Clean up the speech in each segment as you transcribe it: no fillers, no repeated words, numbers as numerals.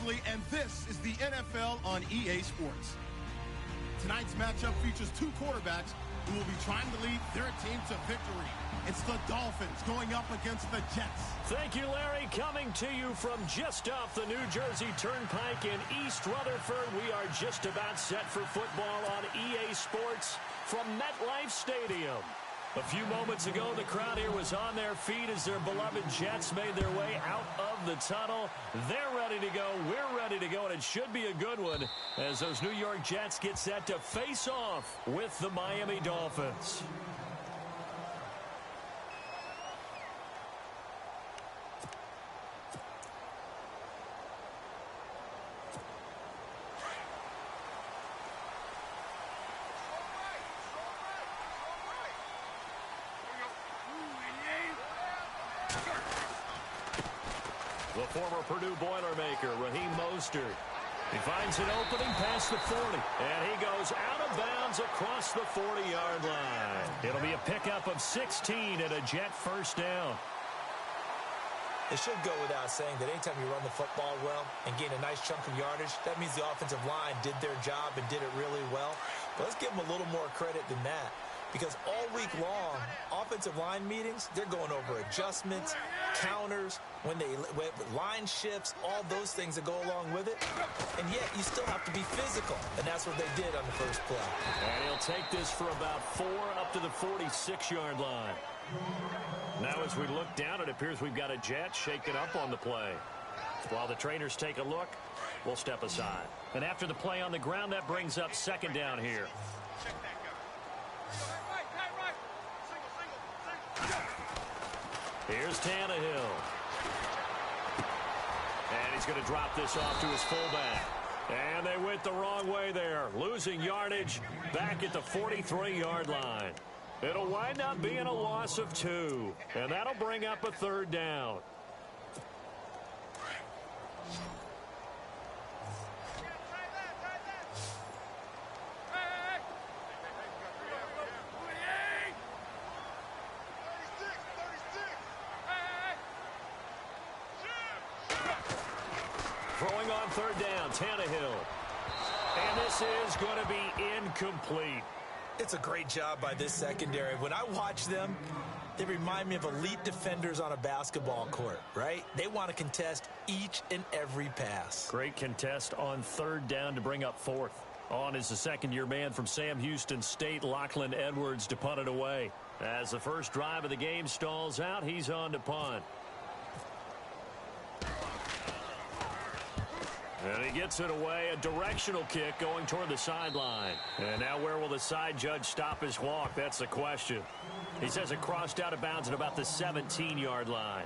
respectively, and this is the NFL on EA Sports. Tonight's matchup features two quarterbacks who will be trying to lead their team to victory. It's the Dolphins going up against the Jets. Thank you, Larry. Coming to you from just off the New Jersey Turnpike in East Rutherford, we are just about set for football on EA Sports from MetLife Stadium. A few moments ago, the crowd here was on their feet as their beloved Jets made their way out of the tunnel. They're ready to go. We're ready to go, and it should be a good one as those New York Jets get set to face off with the Miami Dolphins. The former Purdue Boilermaker, Raheem Mostert. He finds an opening past the 40, and he goes out of bounds across the 40-yard line. It'll be a pickup of 16 and a Jet first down. It should go without saying that anytime you run the football well and gain a nice chunk of yardage, that means the offensive line did their job and did it really well. But let's give them a little more credit than that. Because all week long, offensive line meetings, they're going over adjustments, counters, when line shifts, all those things that go along with it. And yet, you still have to be physical. And that's what they did on the first play. And he'll take this for about 4 up to the 46-yard line. Now as we look down, it appears we've got a Jet shaken up on the play. While the trainers take a look, we'll step aside. And after the play on the ground, that brings up second down here. Here's Tannehill. And he's going to drop this off to his fullback. And they went the wrong way there, losing yardage back at the 43-yard line. It'll wind up being a loss of 2, and that'll bring up a third down. Throwing on third down, Tannehill. And this is going to be incomplete. It's a great job by this secondary. When I watch them, they remind me of elite defenders on a basketball court, right? They want to contest each and every pass. Great contest on third down to bring up fourth. On is the second-year man from Sam Houston State, Lachlan Edwards, to punt it away. As the first drive of the game stalls out, he's on to punt. And he gets it away, a directional kick going toward the sideline. And now where will the side judge stop his walk? That's the question. He says it crossed out of bounds at about the 17-yard line.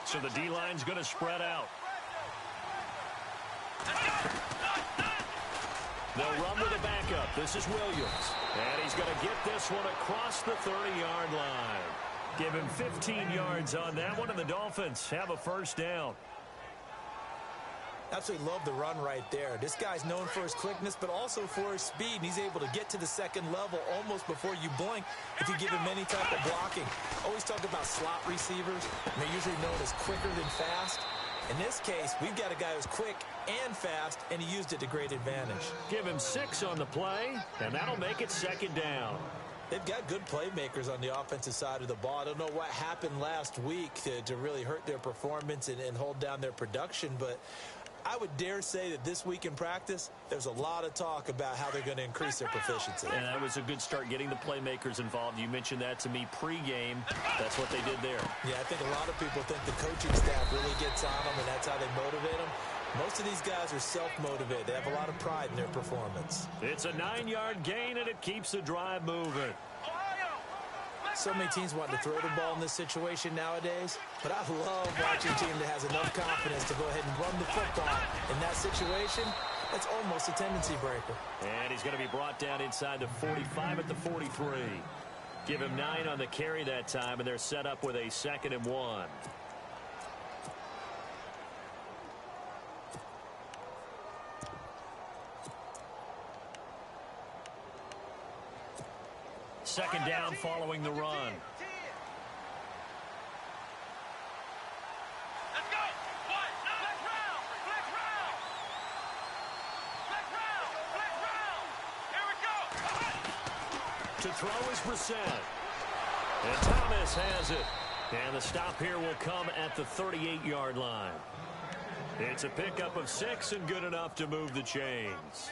So the D-line's going to spread out. They'll run with a backup. This is Williams. And he's going to get this one across the 30-yard line. Give him 15 yards on that one, and the Dolphins have a first down. Absolutely love the run right there. This guy's known for his quickness, but also for his speed. And he's able to get to the second level almost before you blink if you give him any type of blocking. Always talk about slot receivers, and they're usually known as quicker than fast. In this case, we've got a guy who's quick and fast, and he used it to great advantage. Give him 6 on the play, and that'll make it second down. They've got good playmakers on the offensive side of the ball. I don't know what happened last week to really hurt their performance and hold down their production, but I would dare say that this week in practice, there's a lot of talk about how they're going to increase their proficiency. And that was a good start getting the playmakers involved. You mentioned that to me pregame. That's what they did there. Yeah, I think a lot of people think the coaching staff really gets on them, and that's how they motivate them. Most of these guys are self-motivated. They have a lot of pride in their performance. It's a 9-yard gain, and it keeps the drive moving. So many teams want to throw the ball in this situation nowadays, but I love watching a team that has enough confidence to go ahead and run the football. In that situation, that's almost a tendency breaker. And he's going to be brought down inside the 45 at the 43. Give him 9 on the carry that time, and they're set up with a 2nd and 1. Second down following the run. To throw is Brissett. And Thomas has it. And the stop here will come at the 38-yard line. It's a pickup of 6 and good enough to move the chains.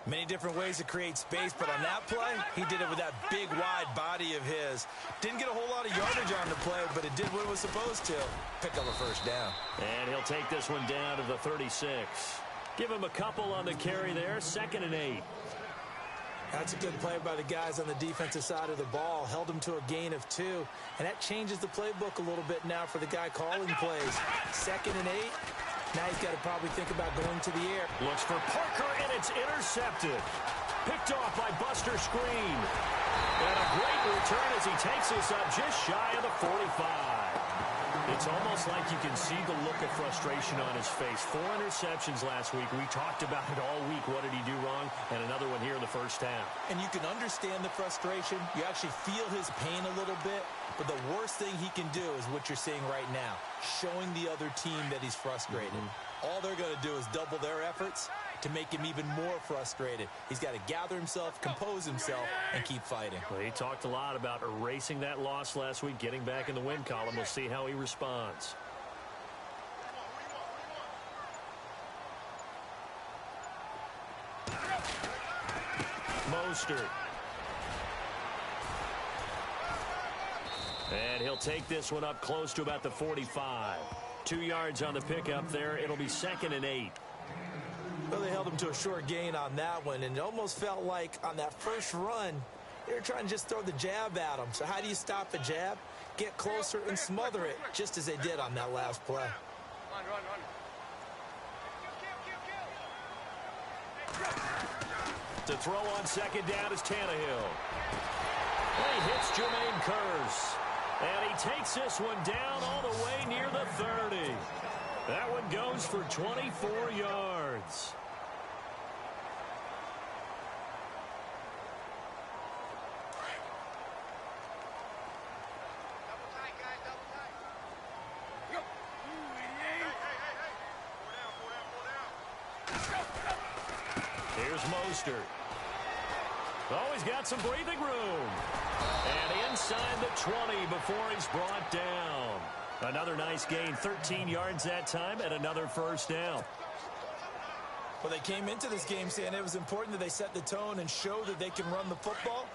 Many different ways to create space, but on that play, he did it with that big, wide body of his. Didn't get a whole lot of yardage on the play, but it did what it was supposed to. Pick up a first down. And he'll take this one down to the 36. Give him a couple on the carry there, 2nd and 8. That's a good play by the guys on the defensive side of the ball. Held him to a gain of 2. And that changes the playbook a little bit now for the guy calling plays. 2nd and 8. Now he's got to probably think about going to the air. Looks for Parker, and it's intercepted. Picked off by Buster Screen. And a great return as he takes this up just shy of the 45. It's almost like you can see the look of frustration on his face. 4 interceptions last week. We talked about it all week. What did he do wrong? And another one here in the first half. And you can understand the frustration. You actually feel his pain a little bit. But the worst thing he can do is what you're seeing right now, showing the other team that he's frustrated. All they're going to do is double their efforts to make him even more frustrated. He's got to gather himself, compose himself, and keep fighting. Well, he talked a lot about erasing that loss last week, getting back in the win column. We'll see how he responds. Mostert. And he'll take this one up close to about the 45. 2 yards on the pickup there. It'll be 2nd and 8. Well, they held him to a short gain on that one, and it almost felt like on that first run, they were trying to just throw the jab at him. So how do you stop a jab? Get closer and smother it, just as they did on that last play. To throw on 2nd down is Tannehill. And he hits Jermaine Kearse. And he takes this one down all the way near the 30. That one goes for 24 yards. Here's Mostert. Oh, he's got some breathing room. And inside the 20 before he's brought down. Another nice gain, 13 yards that time, and another first down. Well, they came into this game saying it was important that they set the tone and show that they can run the football.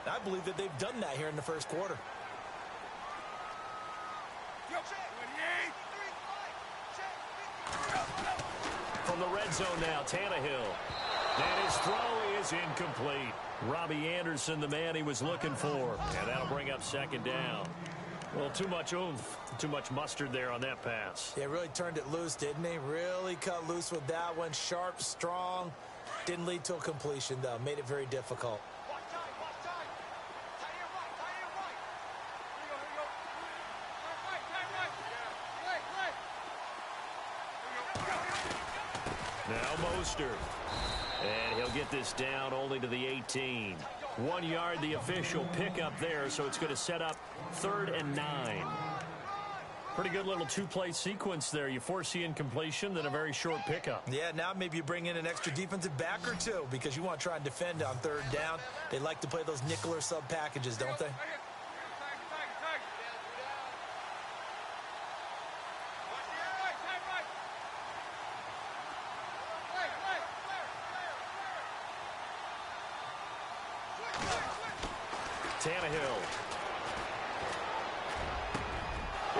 I believe that they've done that here in the first quarter. From the red zone now, Tannehill. And his throw is incomplete. Robbie Anderson, the man he was looking for. And that'll bring up 2nd down. Well, too much oomph, too much mustard there on that pass. Yeah, really turned it loose, didn't he? Really cut loose with that one. Sharp, strong. Didn't lead to a completion, though. Made it very difficult. Now Mostert. And he'll get this down only to the 18. 1 yard, the official pickup there, so it's going to set up 3rd and 9. Pretty good little two-play sequence there. You foresee incompletion, then a very short pickup. Yeah, now maybe you bring in an extra defensive back or two because you want to try and defend on 3rd down. They like to play those nickel or sub packages, don't they? Tannehill.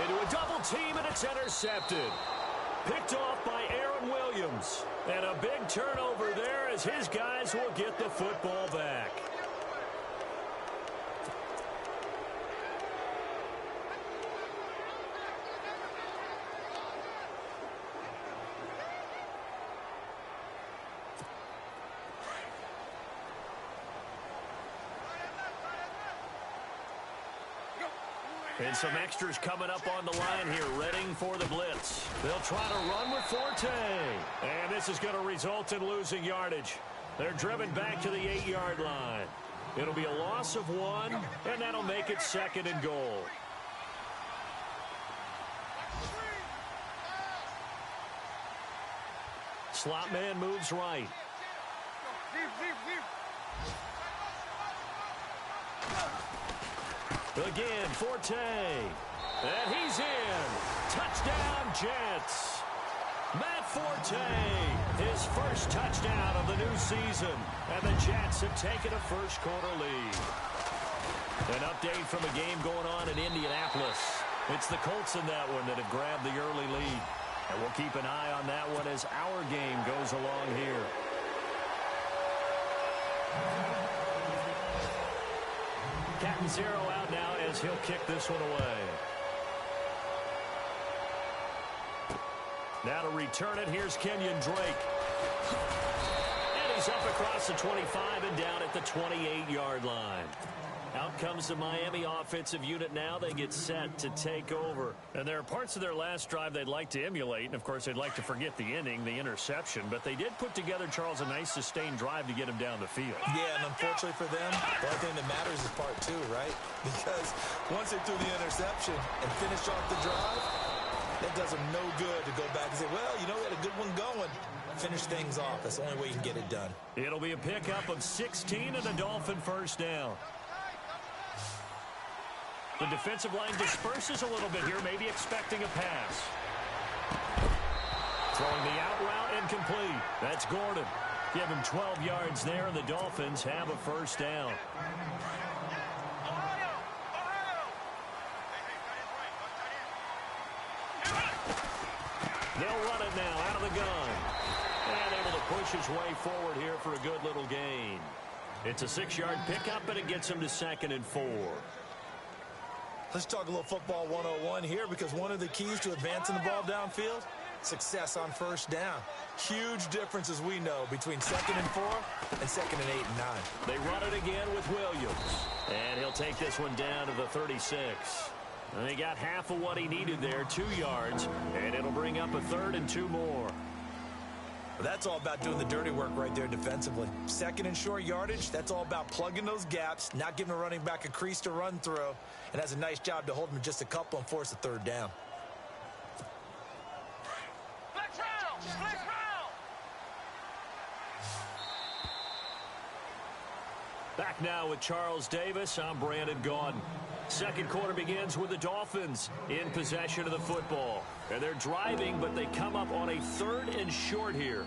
Into a double team, and it's intercepted. Picked off by Aaron Williams. And a big turnover there as his guys will get the football back. And some extras coming up on the line here, readying for the blitz. They'll try to run with Forte. And this is going to result in losing yardage. They're driven back to the 8-yard line. It'll be a loss of 1, and that'll make it 2nd and goal. Slot man moves right. Again, Forte. And he's in. Touchdown, Jets. Matt Forte, his first touchdown of the new season. And the Jets have taken a first-quarter lead. An update from a game going on in Indianapolis. It's the Colts in that one that have grabbed the early lead. And we'll keep an eye on that one as our game goes along here. Catanzaro out now as he'll kick this one away. Now to return it, here's Kenyon Drake. And he's up across the 25 and down at the 28-yard line. Out comes the Miami offensive unit now. They get set to take over. And there are parts of their last drive they'd like to emulate. And, of course, they'd like to forget the inning, the interception. But they did put together, Charles, a nice sustained drive to get him down the field. Yeah, and unfortunately for them, the only thing that matters is part two, right? Because once they threw the interception and finished off the drive, it does them no good to go back and say, well, you know, we had a good one going. Finish things off. That's the only way you can get it done. It'll be a pickup of 16 and a Dolphin first down. The defensive line disperses a little bit here, maybe expecting a pass. Throwing the out route incomplete. That's Gordon. Give him 12 yards there, and the Dolphins have a first down. They'll run it now out of the gun. And able to push his way forward here for a good little gain. It's a 6-yard pickup, and it gets him to 2nd and 4. Let's talk a little football 101 here, because one of the keys to advancing the ball downfield, success on first down. Huge difference, as we know, between 2nd and 4 and 2nd and 8 and 9. They run it again with Williams. And he'll take this one down to the 36. And they got half of what he needed there, 2 yards. And it'll bring up a 3rd and 2 more. Well, that's all about doing the dirty work right there defensively. 2nd and short yardage, that's all about plugging those gaps, not giving a running back a crease to run through, and has a nice job to hold him just a couple and force a 3rd down. Back now with Charles Davis. I'm Brandon Gaudin. Second quarter begins with the Dolphins in possession of the football. And they're driving, but they come up on a 3rd and short here.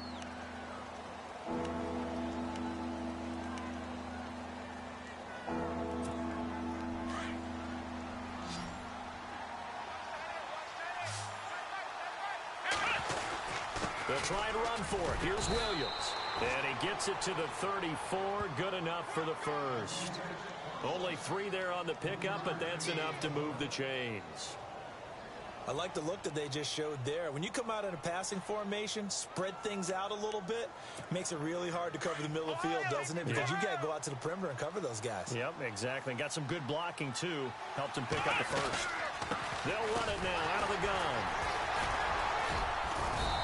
They'll try and run for it. Here's Williams. And he gets it to the 34. Good enough for the first. Only 3 there on the pickup, but that's enough to move the chains. I like the look that they just showed there. When you come out in a passing formation, spread things out a little bit, makes it really hard to cover the middle of the field, doesn't it? Because you got to go out to the perimeter and cover those guys. Yep, exactly. Got some good blocking, too. Helped him pick up the first. They'll run it now out of the gun.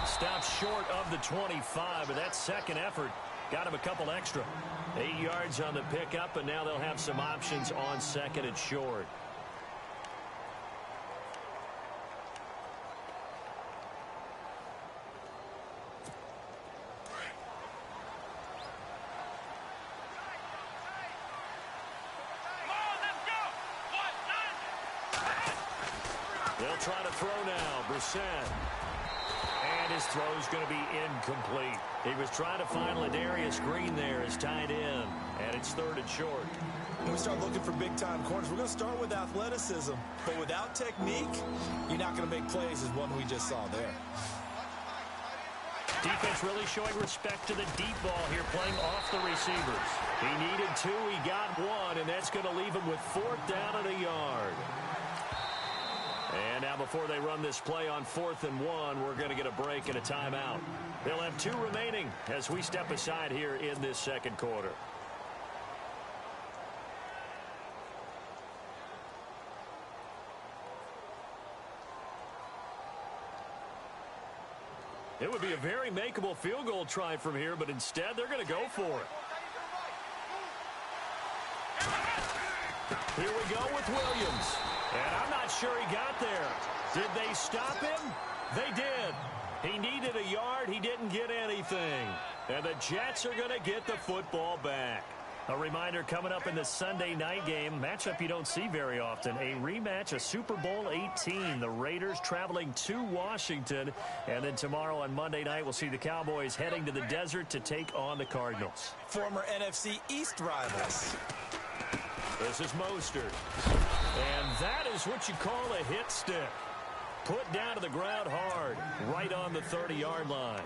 Stopped short of the 25, but that second effort got him a couple extra. 8 yards on the pickup, and now they'll have some options on 2nd and short. They'll try to throw now. Brissett. And his throw's going to be incomplete. He was trying to find Ladarius Green there as tight end. And it's 3rd and short. When we start looking for big-time corners, we're going to start with athleticism. But without technique, you're not going to make plays as one we just saw there. Defense really showing respect to the deep ball here, playing off the receivers. He needed 2, he got 1, and that's going to leave him with 4th down and a yard. And now before they run this play on 4th and 1, we're going to get a break and a timeout. They'll have 2 remaining as we step aside here in this second quarter. It would be a very makeable field goal try from here, but instead they're going to go for it. Here we go with Williams. And I'm not sure he got there. Did they stop him? They did. He needed a yard. He didn't get anything. And the Jets are going to get the football back. A reminder coming up in the Sunday night game, matchup you don't see very often, a rematch of Super Bowl 18. The Raiders traveling to Washington. And then tomorrow on Monday night, we'll see the Cowboys heading to the desert to take on the Cardinals. Former NFC East rivals. This is Mostert. And that is what you call a hit stick. Put down to the ground hard, right on the 30-yard line.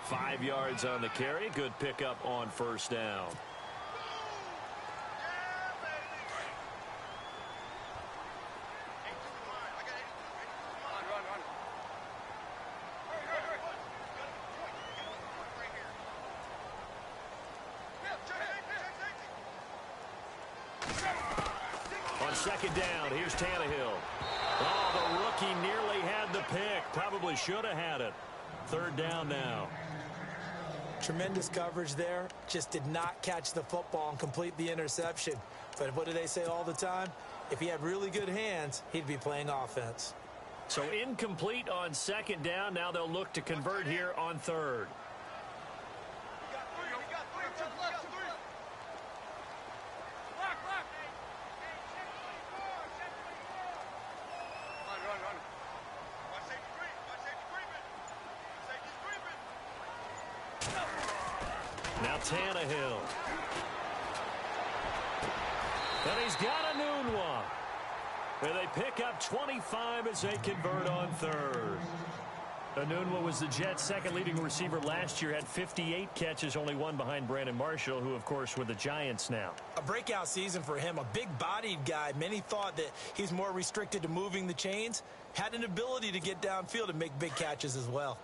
5 yards on the carry. Good pickup on first down. Second down, here's Tannehill. Oh, the rookie nearly had the pick. Probably should have had it. Third down now. Tremendous coverage there. Just did not catch the football and complete the interception. But what do they say all the time? If he had really good hands, he'd be playing offense. So incomplete on second down. Now they'll look to convert here on third. Now Tannehill. And he's got a noon one. And they pick up 25 as they convert on third. Anunwa was the Jets' second leading receiver last year, had 58 catches, only one behind Brandon Marshall, who, of course, were the Giants now. A breakout season for him, a big-bodied guy. Many thought that he's more restricted to moving the chains. Had an ability to get downfield and make big catches as well.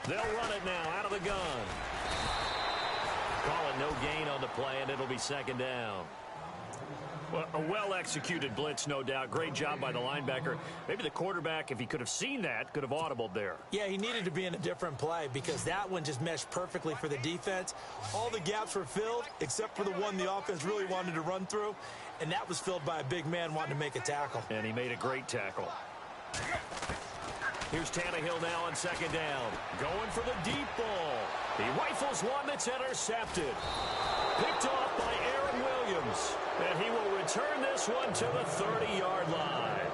They'll run it now out of the gun. Call it no gain on the play, and it'll be second down. Well, a well-executed blitz, no doubt. Great job by the linebacker. Maybe the quarterback, if he could have seen that, could have audibled there. Yeah, he needed to be in a different play because that one just meshed perfectly for the defense. All the gaps were filled except for the one the offense really wanted to run through, and that was filled by a big man wanting to make a tackle. And he made a great tackle. Here's Tannehill now on second down. Going for the deep ball. He rifles one that's intercepted. Picked off by Aaron Williams. And he will return this one to the 30-yard line.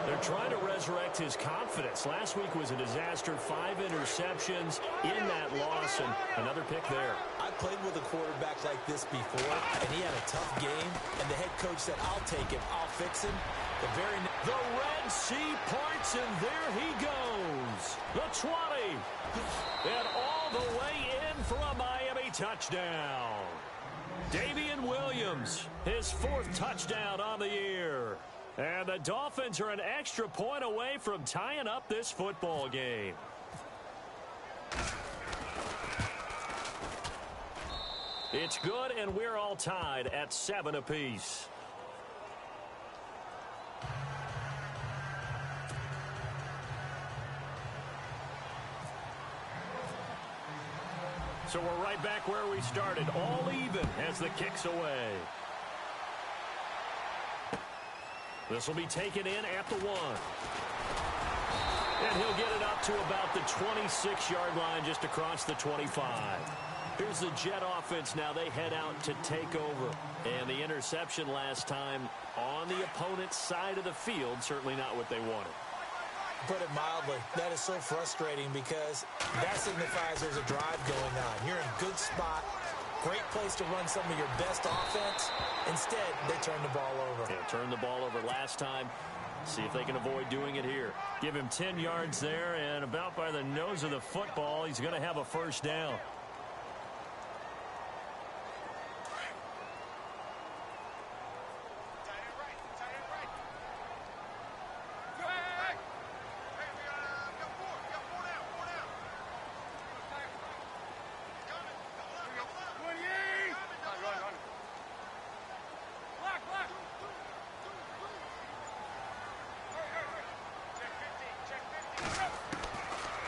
They're trying to resurrect his confidence. Last week was a disaster. 5 interceptions in that loss, and another pick there. I played with a quarterback like this before, and he had a tough game, and the head coach said, I'll take him, I'll fix him. The Red Sea parts, and there he goes. The 20. And all the way in for a Miami touchdown. Damian Williams, his 4th touchdown on the year. And the Dolphins are an extra point away from tying up this football game. It's good, and we're all tied at 7 apiece. So we're right back where we started, all even as the kick's away. This will be taken in at the 1. And he'll get it up to about the 26-yard line, just across the 25. Here's the Jet offense now. They head out to take over. And the interception last time on the opponent's side of the field, certainly not what they wanted. Put it mildly, that is so frustrating because that signifies there's a drive going on. You're in a good spot, great place to run some of your best offense. Instead, they turn the ball over. Yeah, turned the ball over last time. See if they can avoid doing it here. Give him 10 yards there, and about by the nose of the football, he's going to have a first down.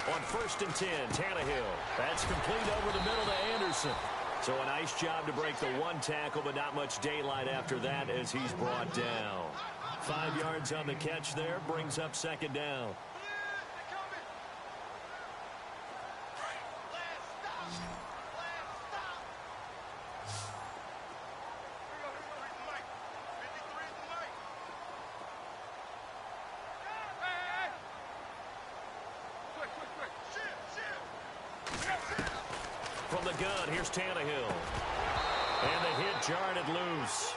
On 1st and 10, Tannehill. That's complete over the middle to Anderson. So a nice job to break the one tackle, but not much daylight after that as he's brought down. 5 yards on the catch there, brings up second down. From the gun, here's Tannehill. And the hit jarred it loose.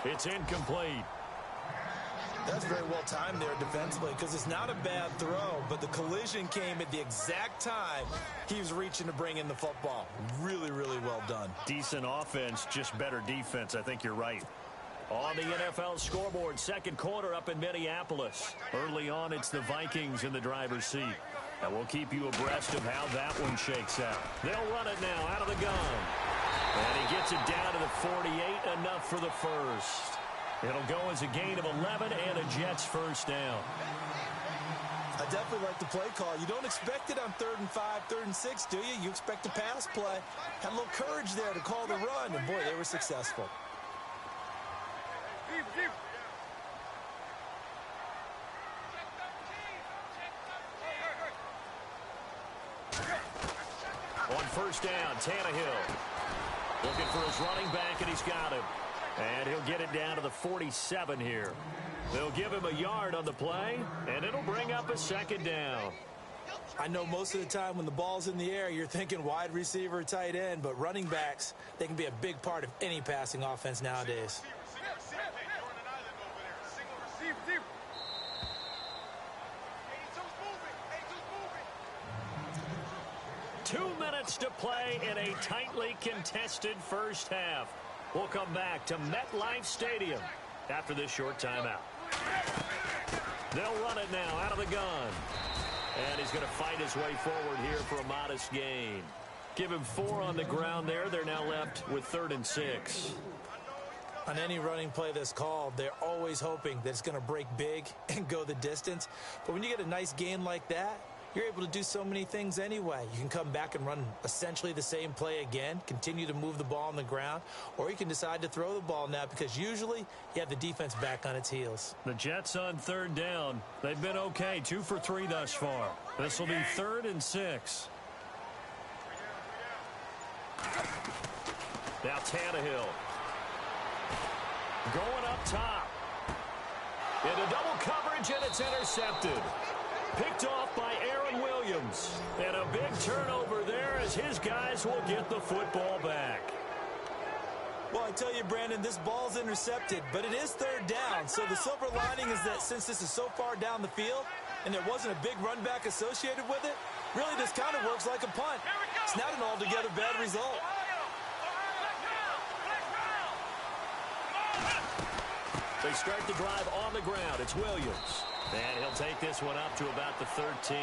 It's incomplete. That's very well timed there defensively because it's not a bad throw, but the collision came at the exact time he was reaching to bring in the football. Really, really well done. Decent offense, just better defense. I think you're right. On the NFL scoreboard, second quarter up in Minneapolis. Early on, it's the Vikings in the driver's seat. And we'll keep you abreast of how that one shakes out. They'll run it now out of the gun. And he gets it down to the 48, enough for the first. It'll go as a gain of 11 and a Jets first down. I definitely like the play call. You don't expect it on 3rd and 5, 3rd and 6, do you? You expect a pass play. Had a little courage there to call the run, and boy, they were successful. On first down, Tannehill looking for his running back, and he's got him. And he'll get it down to the 47 here. They'll give him a yard on the play, and it'll bring up a second down. I know most of the time when the ball's in the air, you're thinking wide receiver, tight end, but running backs, they can be a big part of any passing offense nowadays. 2 minutes to play in a tightly contested first half. We'll come back to MetLife Stadium after this short timeout. They'll run it now out of the gun. And he's going to fight his way forward here for a modest gain. Give him 4 on the ground there. They're now left with 3rd and 6. On any running play that's called, they're always hoping that it's going to break big and go the distance. But when you get a nice gain like that, you're able to do so many things anyway. You can come back and run essentially the same play again, continue to move the ball on the ground, or you can decide to throw the ball now because usually you have the defense back on its heels. The Jets on 3rd down. They've been okay, 2 for 3 thus far. This will be 3rd and 6. Now Tannehill going up top. Into double coverage, and it's intercepted. Picked off by Aaron Williams. And a big turnover there as his guys will get the football back. Well, I tell you, Brandon, this ball's intercepted, but it is 3rd down. So the silver lining is that since this is so far down the field and there wasn't a big run back associated with it, really this kind of works like a punt. It's not an altogether bad result. They start the drive on the ground. It's Williams. And he'll take this one up to about the 13.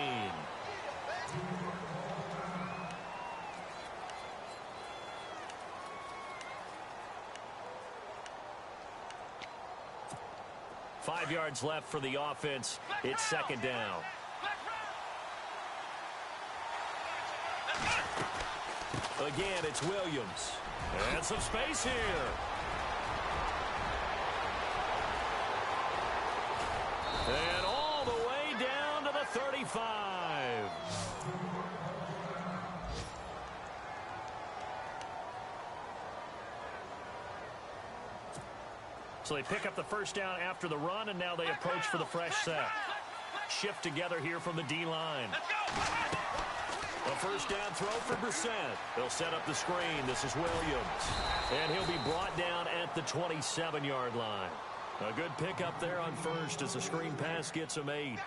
Five yards left for the offense. It's 2nd down. Again, it's Williams. And some space here. And all the way down to the 35. So they pick up the first down after the run, and now they approach for the fresh set. Shift together here from the D-line. A first down throw for Brissett. They'll set up the screen. This is Williams. And he'll be brought down at the 27-yard line. A good pickup there on first as the screen pass gets him 8.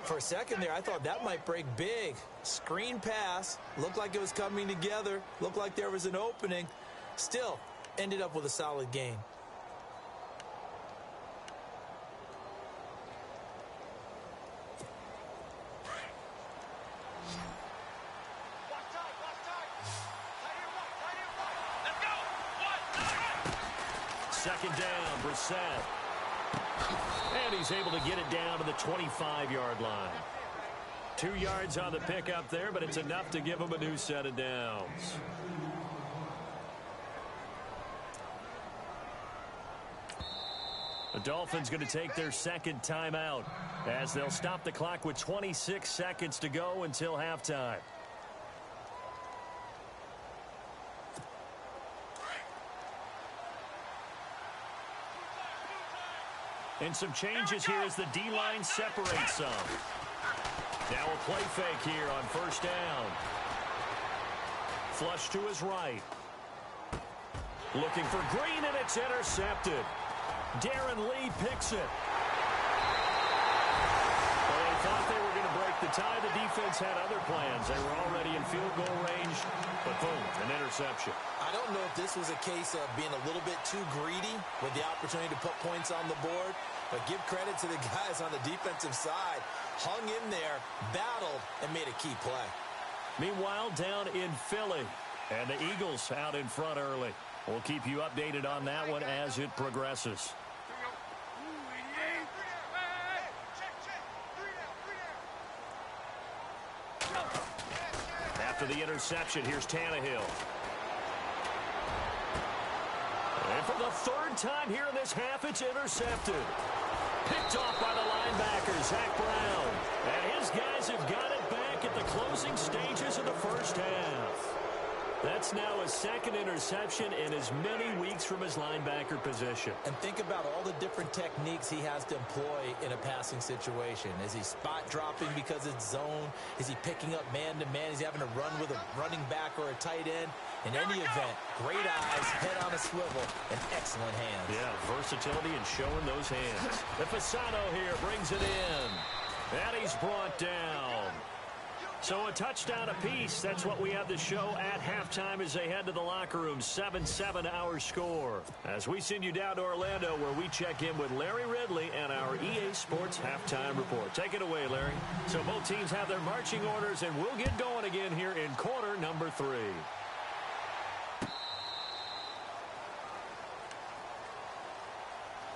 For a second there, I thought that might break big. Screen pass. Looked like it was coming together. Looked like there was an opening. Still, ended up with a solid gain. Second down, Brissett. And he's able to get it down to the 25-yard line. 2 yards on the pickup there, but it's enough to give him a new set of downs. The Dolphins going to take their second timeout as they'll stop the clock with 26 seconds to go until halftime. And some changes here as the D-line separates some. Now a play fake here on first down. Flush to his right. Looking for Green, and it's intercepted. Darren Lee picks it. Well, they thought they were going to break the tie. The defense had other plans. They were already in field goal range, but boom, an interception. I don't know if this was a case of being a little bit too greedy with the opportunity to put points on the board, but give credit to the guys on the defensive side. Hung in there, battled, and made a key play. Meanwhile, down in Philly, and the Eagles out in front early. We'll keep you updated on that one as it progresses. After the interception, here's Tannehill. And for the third time here in this half, it's intercepted. Picked off by the linebacker, Zach Brown. And his guys have got it back at the closing stages of the first half. That's now a second interception in as many weeks from his linebacker position. And think about all the different techniques he has to employ in a passing situation. Is he spot dropping because it's zone? Is he picking up man-to-man? Is he having to run with a running back or a tight end? In any event, great eyes, head on a swivel, and excellent hands. Yeah, versatility and showing those hands. The Fasano here brings it in. And he's brought down. So a touchdown apiece. That's what we have to show at halftime as they head to the locker room. 7-7 our score. As we send you down to Orlando where we check in with Larry Ridley and our EA Sports Halftime Report. Take it away, Larry. So both teams have their marching orders, and we'll get going again here in quarter number 3.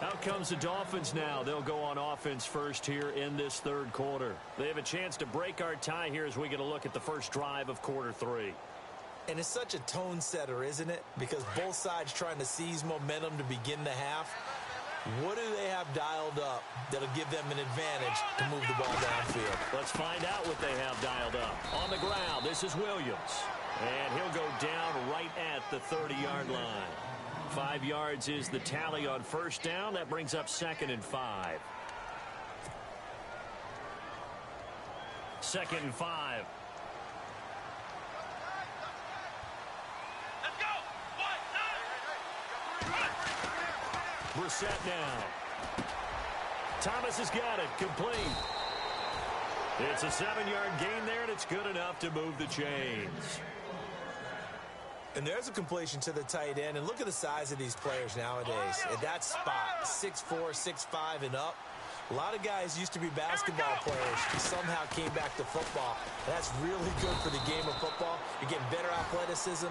Out comes the Dolphins now. They'll go on offense first here in this third quarter. They have a chance to break our tie here as we get a look at the first drive of quarter 3. And it's such a tone setter, isn't it? Because both sides trying to seize momentum to begin the half. What do they have dialed up that'll give them an advantage to move the ball downfield? Let's find out what they have dialed up. On the ground, this is Williams. And he'll go down right at the 30-yard line. 5 yards is the tally on first down. That brings up 2nd and 5. 2nd and 5. Let's go. Brissett now. Thomas has got it. Complete. It's a 7-yard gain there, and it's good enough to move the chains. And there's a completion to the tight end. And look at the size of these players nowadays. At that spot, 6'4", 6'5", and up. A lot of guys used to be basketball players who somehow came back to football. That's really good for the game of football. You're getting better athleticism,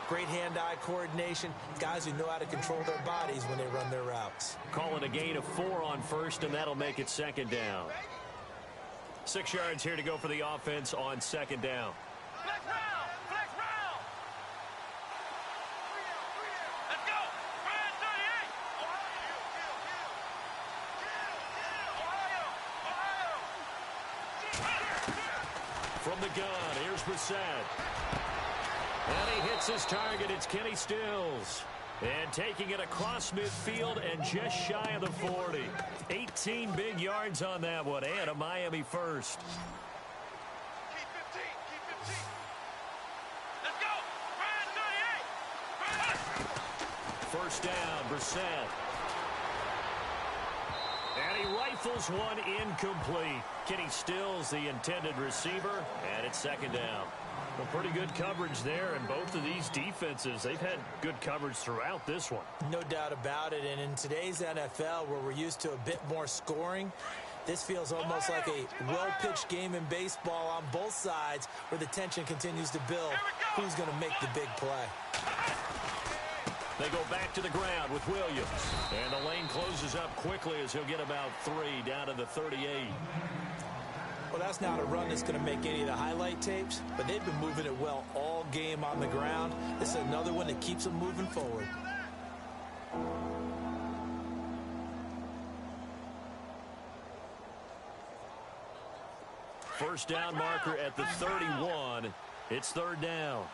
great hand-eye coordination, guys who know how to control their bodies when they run their routes. Calling a gain of 4 on first, and that'll make it 2nd down. 6 yards here to go for the offense on 2nd down. From the gun, here's Brissett. And he hits his target. It's Kenny Stills. And taking it across midfield and just shy of the 40. 18 big yards on that one, and a Miami first. Keep 15, keep 15. Let's go. First down, Brissett. And he rifles one incomplete. Kenny Stills, the intended receiver, and it's 2nd down. Well, pretty good coverage there, and both of these defenses, they've had good coverage throughout this one. No doubt about it, and in today's NFL, where we're used to a bit more scoring, this feels almost like a well-pitched game in baseball on both sides, where the tension continues to build. Who's going to make the big play? They go back to the ground with Williams. And the lane closes up quickly as he'll get about 3 down to the 38. Well, that's not a run that's going to make any of the highlight tapes, but they've been moving it well all game on the ground. This is another one that keeps them moving forward. First down marker at the 31. It's third down.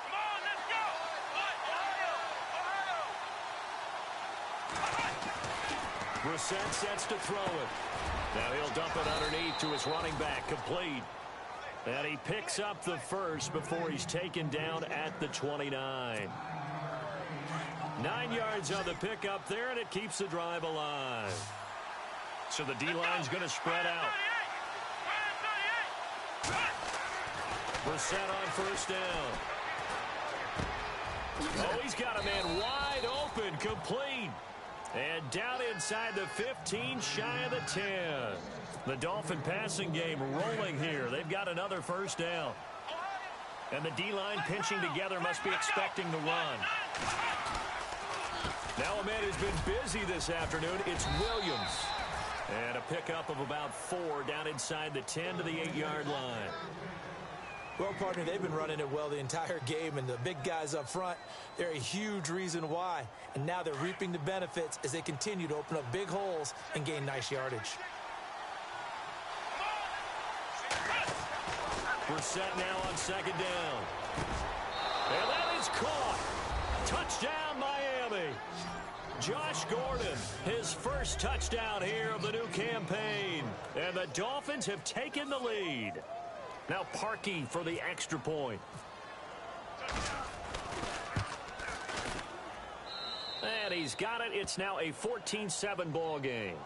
Come on, let's go. Ohio. Brissett sets to throw it. Now he'll dump it underneath to his running back. Complete. And he picks up the first before he's taken down at the 29. 9 yards on the pickup there, and it keeps the drive alive. So the D-line's going to spread out. Brissett on first down. Oh, he's got a man wide open, complete. And down inside the 15, shy of the 10. The Dolphin passing game rolling here. They've got another first down. And the D-line pinching together must be expecting the run. Now a man who's been busy this afternoon, it's Williams. And a pickup of about 4 down inside the 10 to the 8-yard line. Well, partner, they've been running it well the entire game, and the big guys up front, they're a huge reason why. And now they're reaping the benefits as they continue to open up big holes and gain nice yardage. Brissett now on second down. And that is caught. Touchdown, Miami. Josh Gordon, his first touchdown here of the new campaign. And the Dolphins have taken the lead. Now Parkey for the extra point. And he's got it. It's now a 14-7 ball game.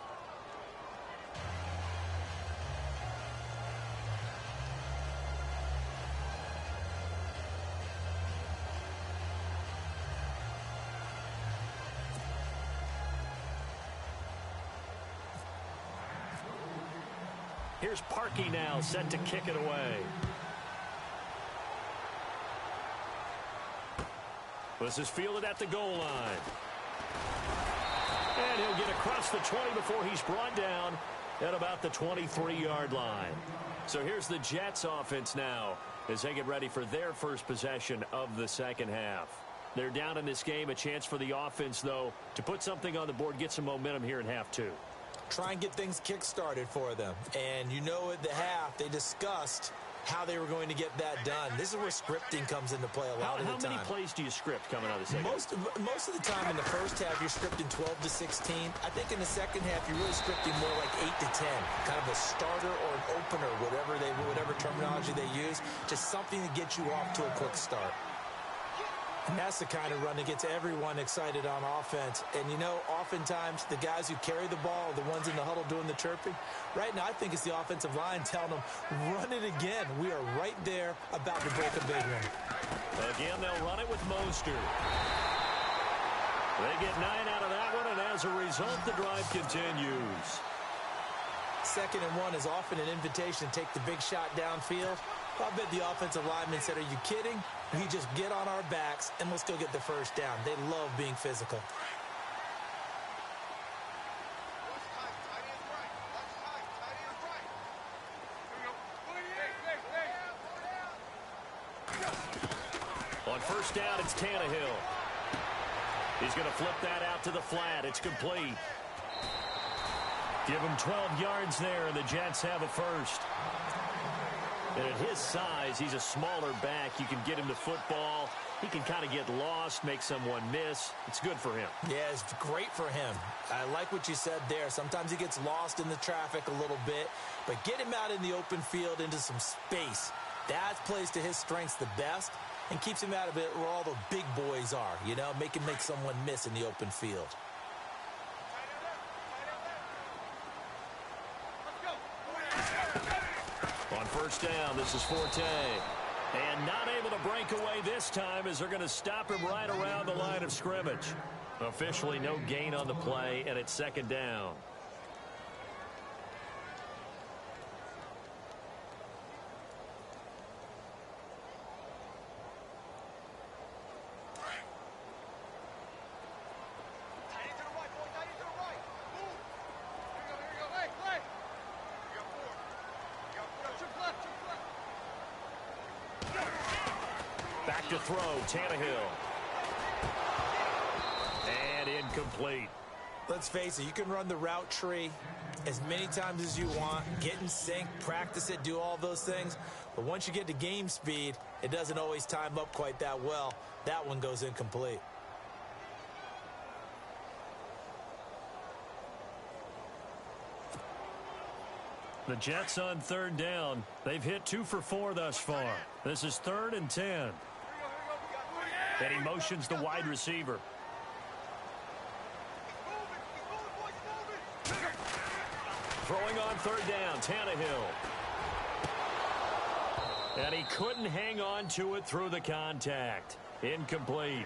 Here's Parkey now set to kick it away. This is fielded at the goal line. And he'll get across the 20 before he's brought down at about the 23-yard line. So here's the Jets offense now as they get ready for their first possession of the second half. They're down in this game. A chance for the offense, though, to put something on the board, get some momentum here in half two. Try and get things kick-started for them. And you know at the half, they discussed how they were going to get that done. This is where scripting comes into play a lot of the time. How many plays do you script coming out of the second? Most of the time in the first half, you're scripting 12 to 16. I think in the second half, you're really scripting more like 8 to 10. Kind of a starter or an opener, whatever terminology they use. Just something to get you off to a quick start. And that's the kind of run that gets everyone excited on offense. And, you know, oftentimes the guys who carry the ball are the ones in the huddle doing the chirping. Right now, I think it's the offensive line telling them, run it again. We are right there about to break a big one. Again, they'll run it with Mostert. They get 9 out of that one, and as a result, the drive continues. 2nd and 1 is often an invitation to take the big shot downfield. I bet the offensive lineman said, are you kidding? We just get on our backs and let's go get the first down. They love being physical. On first down, it's Tannehill. He's going to flip that out to the flat. It's complete. Give him 12 yards there, and the Jets have a first. And at his size, he's a smaller back. You can get him the football. He can kind of get lost, make someone miss. It's good for him. Yeah, it's great for him. I like what you said there. Sometimes he gets lost in the traffic a little bit, but get him out in the open field into some space. That plays to his strengths the best and keeps him out of it where all the big boys are, you know, make someone miss in the open field. On first down, this is Forte. And not able to break away this time as they're going to stop him right around the line of scrimmage. Officially no gain on the play, and it's second down. Back to throw, Tannehill. And incomplete. Let's face it, you can run the route tree as many times as you want, get in sync, practice it, do all those things. But once you get to game speed, it doesn't always time up quite that well. That one goes incomplete. The Jets on third down. They've hit 2 for 4 thus far. This is 3rd and 10. And he motions the wide receiver. Throwing on third down, Tannehill. And he couldn't hang on to it through the contact. Incomplete.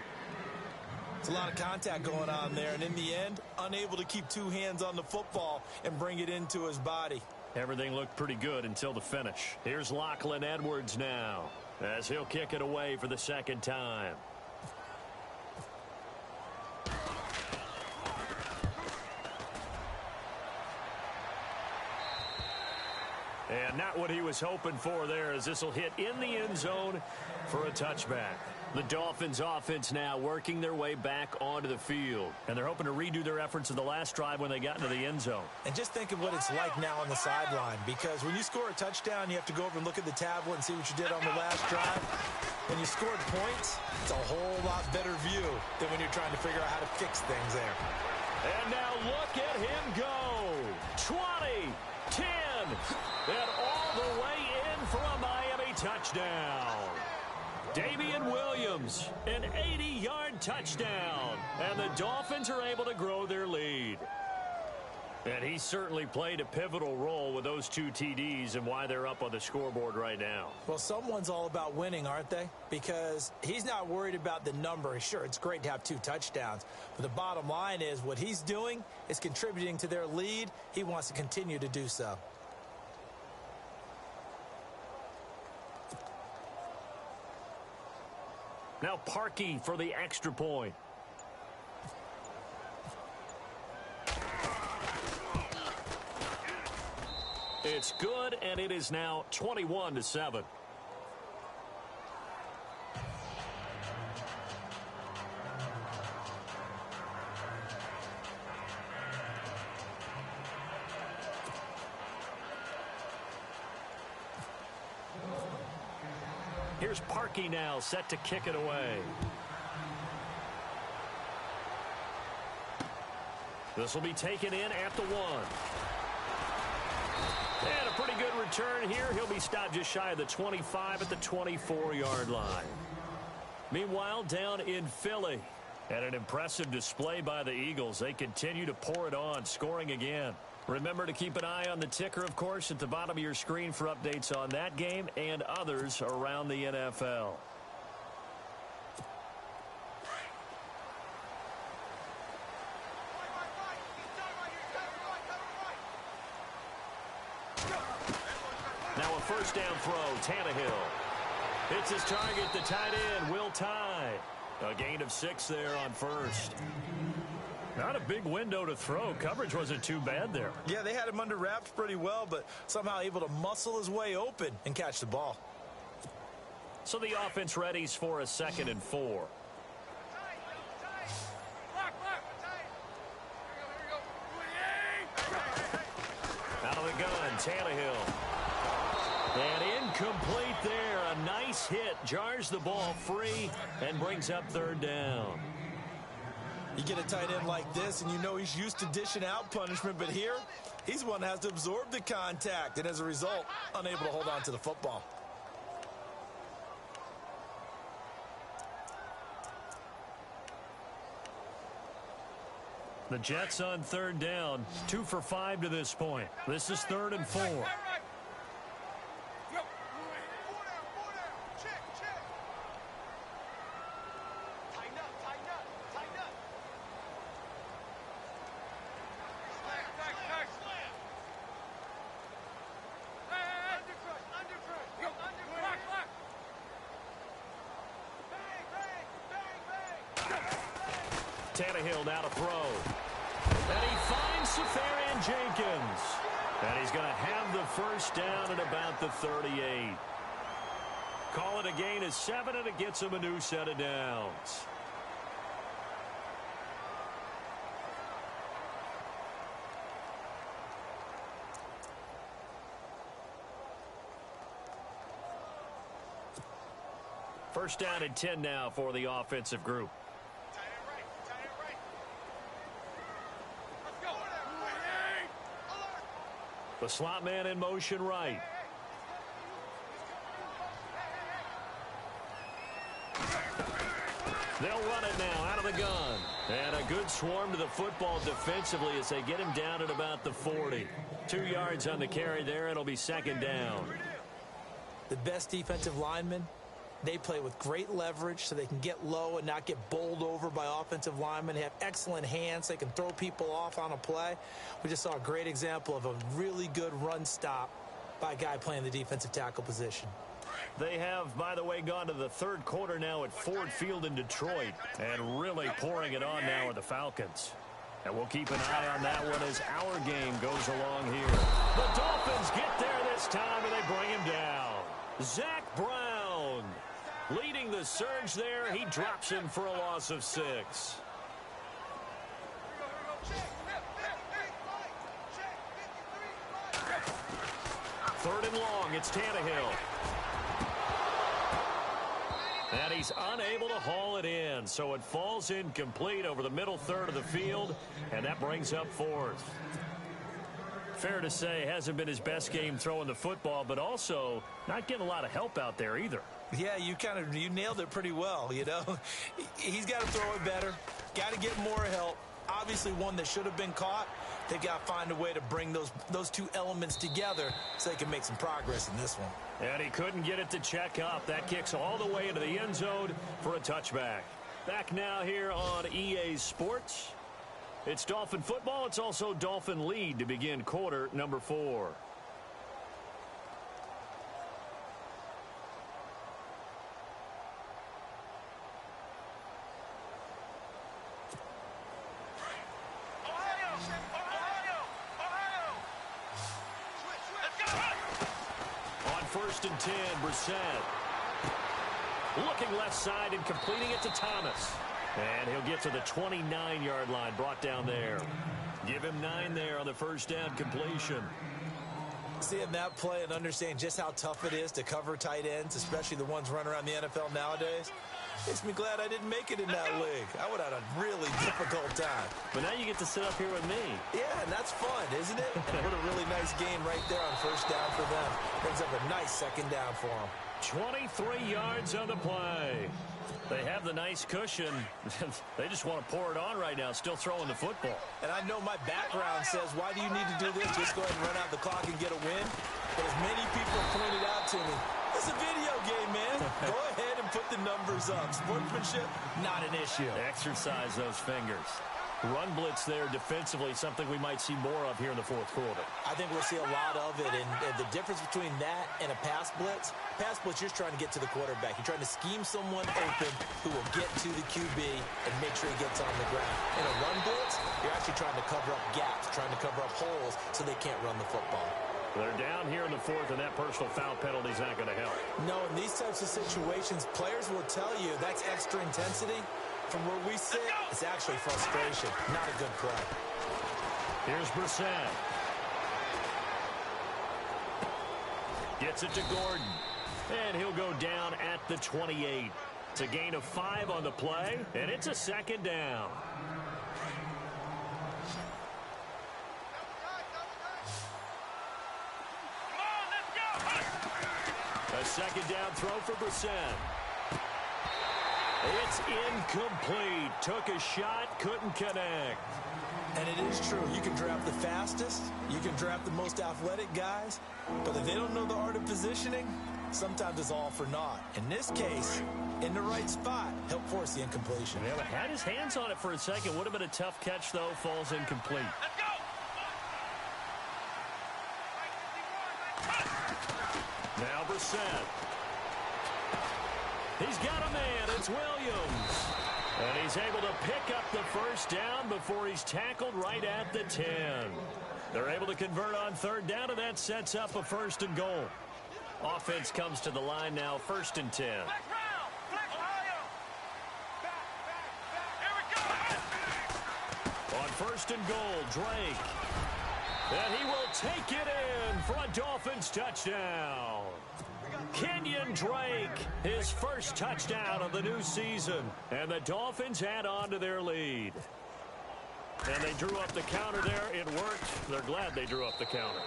It's a lot of contact going on there, and in the end, unable to keep 2 hands on the football and bring it into his body. Everything looked pretty good until the finish. Here's Lachlan Edwards now, as he'll kick it away for the second time. And not what he was hoping for there, as this will hit in the end zone for a touchback. The Dolphins offense now working their way back onto the field. And they're hoping to redo their efforts of the last drive when they got into the end zone. And just think of what it's like now on the sideline, because when you score a touchdown, you have to go over and look at the tablet and see what you did on the last drive. When you scored points, it's a whole lot better view than when you're trying to figure out how to fix things there. And now look at him go. 20, 10, and all the way in for a Miami touchdown. Damian Williams, an 80-yard touchdown. And the Dolphins are able to grow their lead. And he certainly played a pivotal role with those 2 TDs and why they're up on the scoreboard right now. Well, someone's all about winning, aren't they? Because he's not worried about the number. Sure, it's great to have 2 touchdowns. But the bottom line is what he's doing is contributing to their lead. He wants to continue to do so. Now Parkey for the extra point. It's good, and it is now 21-7. Here's Parkey now, set to kick it away. This will be taken in at the 1. And a pretty good return here. He'll be stopped just shy of the 25 at the 24-yard line. Meanwhile, down in Philly, and an impressive display by the Eagles. They continue to pour it on, scoring again. Remember to keep an eye on the ticker, of course, at the bottom of your screen for updates on that game and others around the NFL. Now a first down throw, Tannehill. Hits his target, the tight end, Will Tye. A gain of 6 there on first. Not a big window to throw. Coverage wasn't too bad there. Yeah, they had him under wraps pretty well, but somehow able to muscle his way open and catch the ball. So the offense readies for a 2nd and 4. Out of the gun, Tannehill. And incomplete there. A nice hit. Jars the ball free and brings up 3rd down. You get a tight end like this, and you know he's used to dishing out punishment, but here, he's one that has to absorb the contact, and as a result, unable to hold on to the football. The Jets on 3rd down, 2 for 5 to this point. This is 3rd and 4. Tannehill now to throw. And he finds Safarian Jenkins. And he's going to have the first down at about the 38. Call it a gain of 7, and it gets him a new set of downs. First down and 10 now for the offensive group. The slot man in motion right. They'll run it now out of the gun. And a good swarm to the football defensively as they get him down at about the 40. 2 yards on the carry there. It'll be second down. The best defensive linemen, they play with great leverage so they can get low and not get bowled over by offensive linemen. They have excellent hands. They can throw people off on a play. We just saw a great example of a really good run stop by a guy playing the defensive tackle position. They have, by the way, gone to the third quarter now at Ford Field in Detroit and really pouring it on now with the Falcons. And we'll keep an eye on that one as our game goes along here. The Dolphins get there this time and they bring him down. Zach Brown leading the surge there. He drops him for a loss of 6. Third and long. It's Tannehill. And he's unable to haul it in. So it falls incomplete over the middle third of the field. And that brings up 4th. Fair to say, hasn't been his best game throwing the football, but also not getting a lot of help out there either. Yeah, you nailed it pretty well, you know. He's got to throw it better. Got to get more help. Obviously one that should have been caught. They've got to find a way to bring those two elements together so they can make some progress in this one. And he couldn't get it to check up. That kicks all the way into the end zone for a touchback. Back now here on EA Sports. It's Dolphin football. It's also Dolphin lead to begin quarter number 4. On 1st and 10, Brissett. Looking left side and completing it to Thomas. And he'll get to the 29-yard line, brought down there. Give him 9 there on the first down completion. Seeing that play and understanding just how tough it is to cover tight ends, especially the ones running around the NFL nowadays, makes me glad I didn't make it in that league. I would have had a really difficult time. But now you get to sit up here with me. Yeah, and that's fun, isn't it? And what a really nice game right there on first down for them. Brings up a nice second down for them. 23 yards on the play. They have the nice cushion. They just want to pour it on right now, still throwing the football. And I know my background says, why do you need to do this? Just go ahead and run out the clock and get a win. But as many people have pointed out to me, it's a video game, man. Go ahead and put the numbers up. Sportsmanship, not an issue. Exercise those fingers. Run blitz there defensively, something we might see more of here in the fourth quarter. I think we'll see a lot of it, and the difference between that and a pass blitz, you're just trying to get to the quarterback. You're trying to scheme someone open who will get to the QB and make sure he gets on the ground. In a run blitz, you're actually trying to cover up gaps, trying to cover up holes so they can't run the football. They're down here in the 4th, and that personal foul penalty is not going to help. No, in these types of situations, players will tell you that's extra intensity. From where we sit, it's actually frustration, not a good play. Here's Brissett. Gets it to Gordon. And he'll go down at the 28. It's a gain of 5 on the play, and it's a second down. A second down throw for Brissett. It's incomplete. Took a shot, couldn't connect. And it is true. You can draft the fastest. You can draft the most athletic guys. But if they don't know the art of positioning, sometimes it's all for naught. In this case, in the right spot, he'll force the incompletion. Yeah, had his hands on it for a second. Would have been a tough catch, though. Falls incomplete. Let's go! Now Brissett. He's got a man. It's Williams. And he's able to pick up the first down before he's tackled right at the 10. They're able to convert on third down, and that sets up a 1st and goal. Offense comes to the line now, 1st and 10. On 1st and goal, Drake. And he will take it in for a Dolphins touchdown. Kenyon Drake, his first touchdown of the new season. And the Dolphins add on to their lead. And they drew up the counter there. It worked. They're glad they drew up the counter.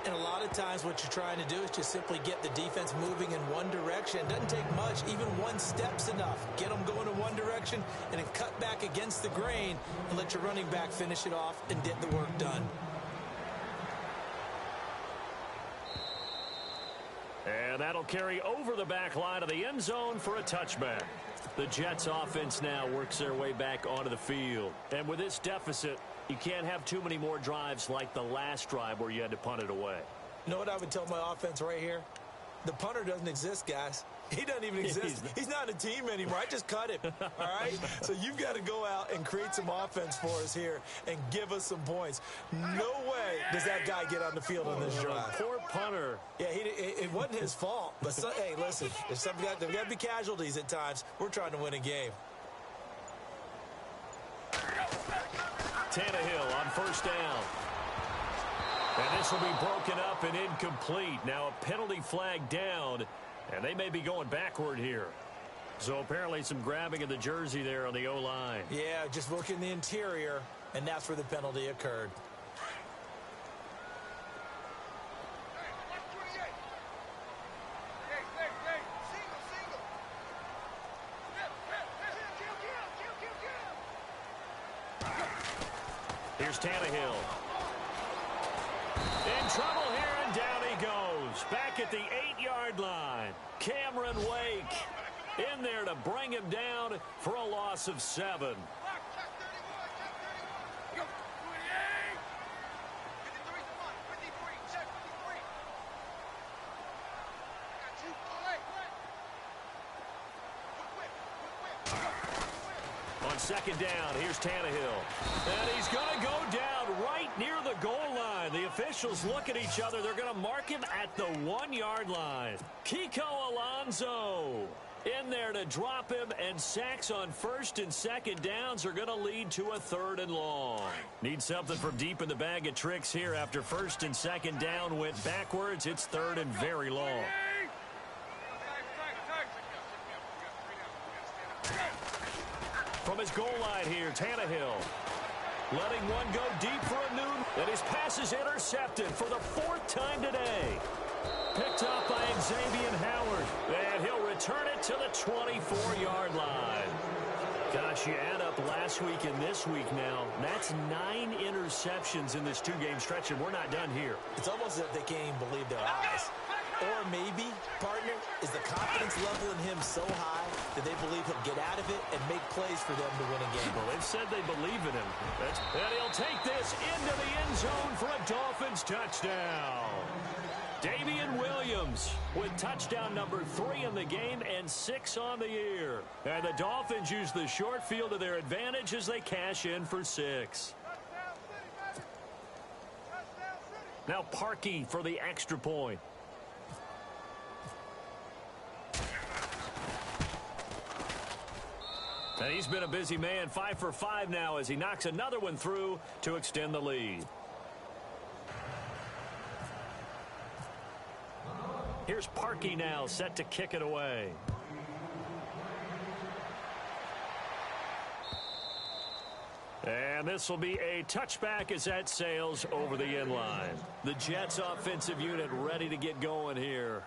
And a lot of times what you're trying to do is just simply get the defense moving in one direction. It doesn't take much. Even one step's enough. Get them going in one direction and then cut back against the grain and let your running back finish it off and get the work done. And that'll carry over the back line of the end zone for a touchback. The Jets offense now works their way back onto the field. And with this deficit, you can't have too many more drives like the last drive where you had to punt it away. You know what I would tell my offense right here? The punter doesn't exist, guys. He doesn't even exist. He's not a team anymore. I just cut him, all right? So you've got to go out and create some offense for us here and give us some points. No way does that guy get on the field on this drive. Poor punter. Yeah, it wasn't his fault. But, hey, listen, there's got to be casualties at times. We're trying to win a game. Tannehill on first down. And this will be broken up and incomplete. Now a penalty flag down, and they may be going backward here. So apparently some grabbing of the jersey there on the O-line. Yeah, just look in the interior, and that's where the penalty occurred. Here's Tannehill. In trouble here, and down he goes. Back at the 8-yard line. Cameron Wake in there to bring him down for a loss of 7. On second down, here's Tannehill. And he's going to go down right near the goal line. The officials look at each other. They're going to mark him at the 1-yard line. Kiko Alonso in there to drop him, and sacks on first and second downs are going to lead to a 3rd and long. Need something from deep in the bag of tricks here. After first and second down went backwards, it's 3rd and very long. From his goal line here, Tannehill letting one go deep for a noon. And his pass is intercepted for the 4th time today. Picked up by Xavier Howard. And he'll return it to the 24-yard line. Gosh, you add up last week and this week now. That's 9 interceptions in this 2-game stretch, and we're not done here. It's almost as if they can't even believe their eyes. Or maybe, partner, is the confidence level in him so high that they believe he'll get out of it and make plays for them to win a game. Well, they've said they believe in him. And he'll take this into the end zone for a Dolphins touchdown. Damian Williams with touchdown number 3 in the game and 6 on the year. And the Dolphins use the short field to their advantage as they cash in for 6. Now Parkey for the extra point. And he's been a busy man, 5 for 5 now as he knocks another one through to extend the lead. Here's Parkey now set to kick it away. And this will be a touchback as that sails over the end line. The Jets offensive unit ready to get going here.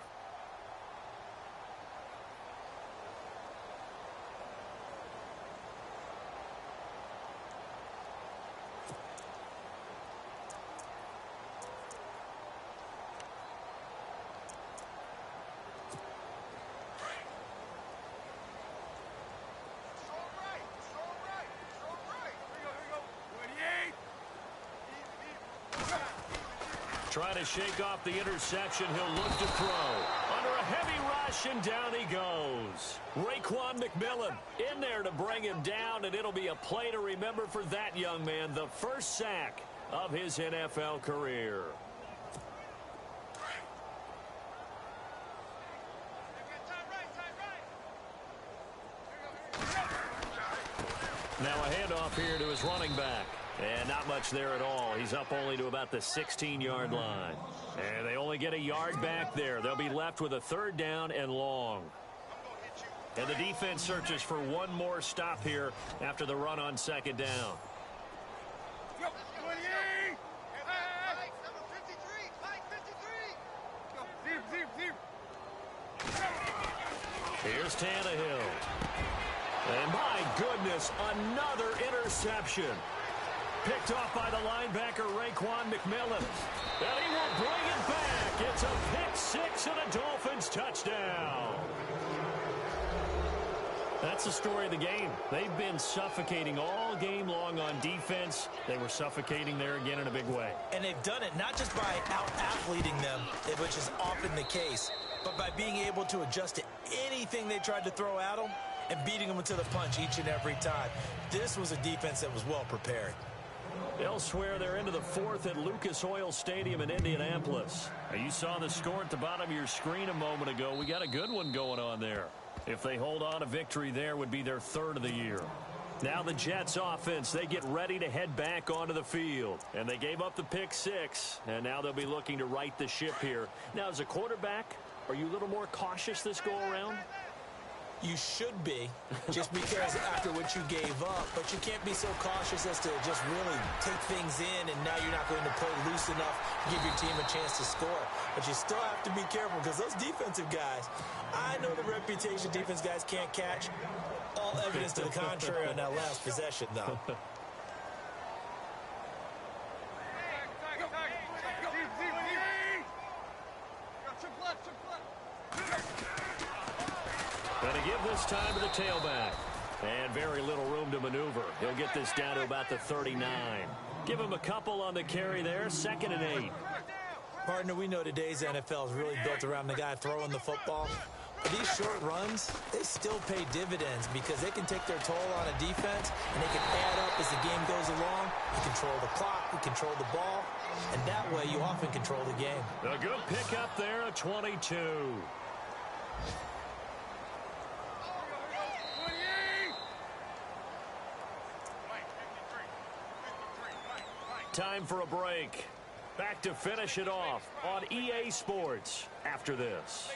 Trying to shake off the interception. He'll look to throw. Under a heavy rush, and down he goes. Raekwon McMillan in there to bring him down, and it'll be a play to remember for that young man. The first sack of his NFL career. Now a handoff here to his running back. And not much there at all. He's up only to about the 16-yard line. And they only get a yard back there. They'll be left with a 3rd down and long. And the defense searches for one more stop here after the run on 2nd down. Here's Tannehill. And my goodness, another interception. Picked off by the linebacker, Raekwon McMillan. And he will bring it back. It's a pick 6 and a Dolphins touchdown. That's the story of the game. They've been suffocating all game long on defense. They were suffocating there again in a big way. And they've done it not just by out-athleting them, which is often the case, but by being able to adjust to anything they tried to throw at them and beating them to the punch each and every time. This was a defense that was well prepared. Elsewhere, they're into the 4th at Lucas Oil Stadium in Indianapolis. Now, you saw the score at the bottom of your screen a moment ago. We got a good one going on there. If they hold on, a victory there would be their 3rd of the year. Now the Jets offense, they get ready to head back onto the field. And they gave up the pick 6, and now they'll be looking to right the ship here. Now, as a quarterback, are you a little more cautious this go-around? You should be, just because after what you gave up, but you can't be so cautious as to just really take things in, and now you're not going to play loose enough to give your team a chance to score. But you still have to be careful, because those defensive guys, I know the reputation defense guys can't catch. All evidence to the contrary on that last possession, though. Going to give this time to the tailback. And very little room to maneuver. He'll get this down to about the 39. Give him a couple on the carry there. 2nd and 8. Partner, we know today's NFL is really built around the guy throwing the football. But these short runs, they still pay dividends because they can take their toll on a defense, and they can add up as the game goes along. You control the clock, you control the ball, and that way you often control the game. A good pickup there, a 22. Time for a break. Back to finish it off on EA Sports after this.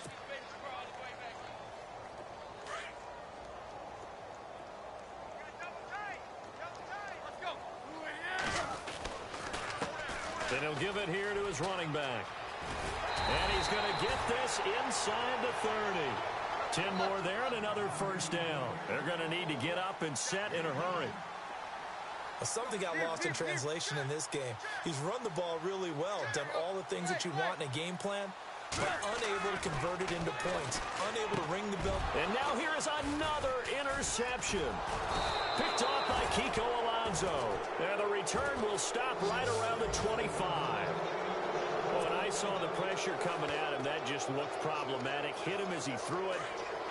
Then he'll give it here to his running back. And he's going to get this inside the 30. 10 more there and another 1st down. They're going to need to get up and set in a hurry. Something got lost in translation in this game. He's run the ball really well, done all the things that you want in a game plan, but unable to convert it into points, unable to ring the bell. And now here is another interception. Picked off by Kiko Alonso. And the return will stop right around the 25. When I saw the pressure coming at him, that just looked problematic. Hit him as he threw it.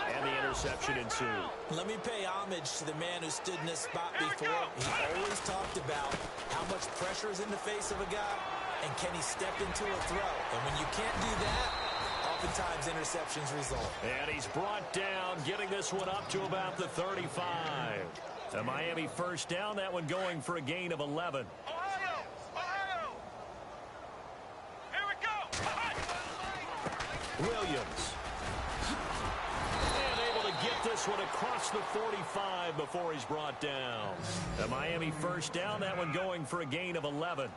And the interception ensued. Let me pay homage to the man who stood in this spot before. He always talked about how much pressure is in the face of a guy, and can he step into a throw. And when you can't do that, oftentimes interceptions result. And he's brought down, getting this one up to about the 35. The Miami 1st down, that one going for a gain of 11. Ohio! Ohio! Here we go! Williams. Get this one across the 45 before he's brought down. The Miami 1st down, that one going for a gain of 11.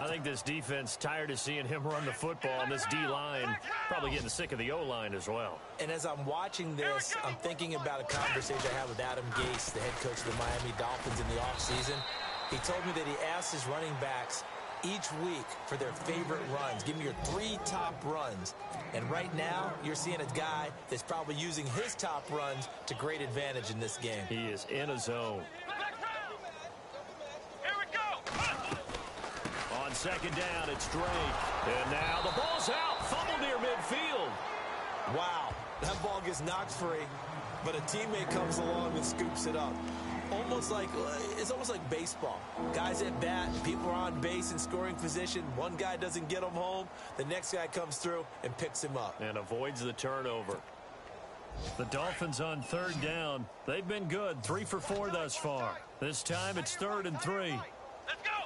I think this defense tired of seeing him run the football, and this D-line probably getting sick of the O-line as well. And as I'm watching this, I'm thinking about a conversation I had with Adam Gase, the head coach of the Miami Dolphins, in the offseason. He told me that he asked his running backs each week for their favorite runs. Give me your 3 top runs. And right now, you're seeing a guy that's probably using his top runs to great advantage in this game. He is in a zone. Here we go! On 2nd down, it's Drake. And now the ball's out. Fumble near midfield. Wow, that ball gets knocked free, but a teammate comes along and scoops it up. It's almost like baseball. Guys at bat, people are on base in scoring position. One guy doesn't get him home. The next guy comes through and picks him up. And avoids the turnover. The Dolphins on 3rd down. They've been good, 3 for 4 thus far. This time it's 3rd and 3. Let's go!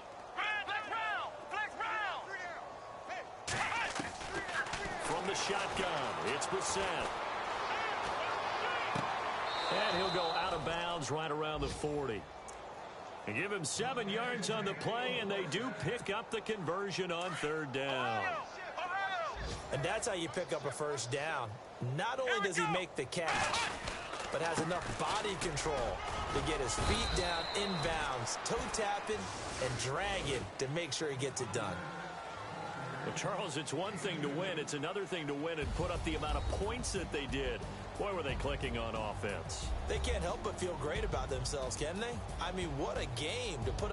shotgun. It's Brissett. And he'll go out of bounds right around the 40. And give him 7 yards on the play, and they do pick up the conversion on 3rd down. And that's how you pick up a first down. Not only does he make the catch, but has enough body control to get his feet down inbounds, toe tapping and dragging to make sure he gets it done. Well, Charles, it's one thing to win. It's another thing to win and put up the amount of points that they did. Boy, were they clicking on offense. They can't help but feel great about themselves, can they? I mean, what a game to put